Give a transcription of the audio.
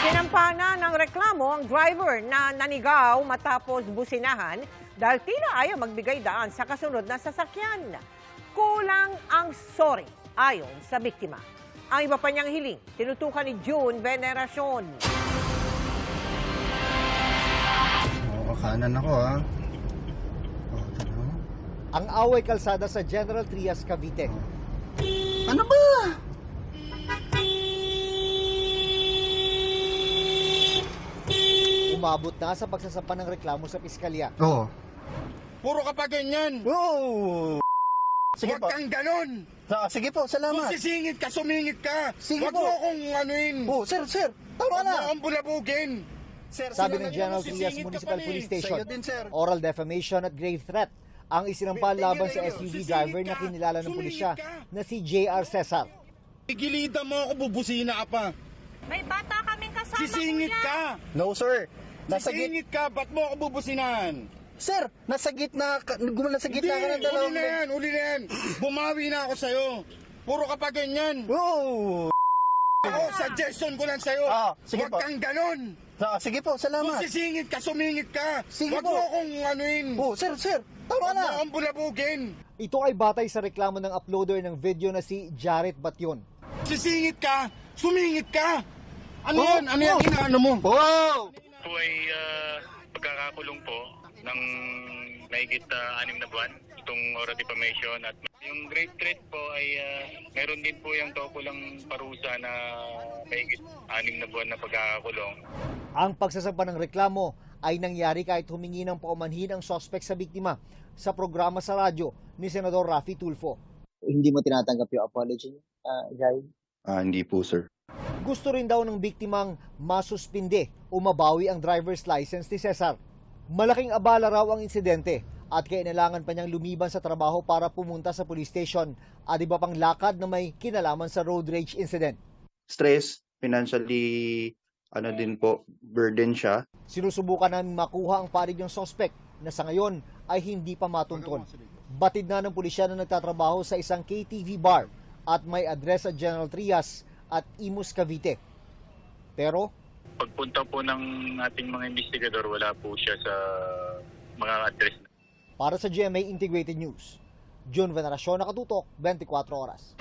Sinampana ng reklamo ang driver na nanigaw matapos businahan dahil tila ayaw magbigay daan sa kasunod na sasakyan. Kulang ang sorry ayon sa biktima. Ang iba pa niyang hiling, tinutukan ni June Veneracion. Kanan ako ha. Ang away kalsada sa General Trias, Cavite. Ano ba? Umabot na sa pagsasampa ng reklamo sa piskalya. Oo. Puro ka pa ganyan. Oh. Sige Huwag po. kang ganon. Sige po, Kung salamat. sisingit ka, sumingit ka. Sige Huwag po. mo akong anuin. Oh, sir. Tama Huwag mo na. akong bulabugin. Sir, Sabi ng sinabi General mo, Trias sisingit ka Municipal pa Police eh. Station, Sa'yo din, sir. oral defamation at grave threat ang isinampal laban sa SUV driver na kinilala ng pulisya na si J.R. Cesar. Igilitan mo ako, bubusina ka pa. May bata kaming kasama, Sisingit kuya. ka. No, sir. Nasa gitna. Sisingit ka, ba't mo ako bubusinahan? Sir, nasa gitna ka ng dalawang. Uli na yan. Bumawi na ako sa'yo. Puro ka pa ganyan. Oh. Ako, suggestion ko lang sa'yo. Sige Huwag po. kang ganon. Sige po, Kung salamat. sisingit ka, sumingit ka. Sige Huwag po. mo akong anuin. Oh, sir. Tama Huwag mo na. akong bulabugin. Ito ay batay sa reklamo ng uploader ng video na si Jared Batyon. Sisingit ka, sumingit ka. Ano Oh, yan? Ano yan inaano mo? Oh. Po ay pagkakakulong po ng mahigit 6 na buwan itong oral defamation at yung grave threat po ay meron din po yung kaukulang parusa na mahigit 6 na buwan na pagkakakulong. Ang pagsasampa ng reklamo ay nangyari kahit humingi ng paumanhin ang suspect sa biktima sa programa sa radyo ni Senador Raffy Tulfo. Hindi mo tinatanggap yung apology niya, Jared? Hindi po, sir. Gusto rin daw ng biktimang masuspinde o mabawi ang driver's license ni Cesar. Malaking abala raw ang insidente at kailangan pa niyang lumiban sa trabaho para pumunta sa police station at iba pang lakad na may kinalaman sa road rage incident. Stress, financially, din po, burden siya. Sinusubukan namin makuha ang panig ng suspect na sa ngayon ay hindi pa matunton. Batid na ng pulisya na nagtatrabaho sa isang KTV bar at may address sa General Trias at Imus, Cavite. Pero Pagpunta po ng ating mga investigador, wala po siya sa mga address. para sa GMA Integrated News, June Veneracion, nakatutok 24 oras.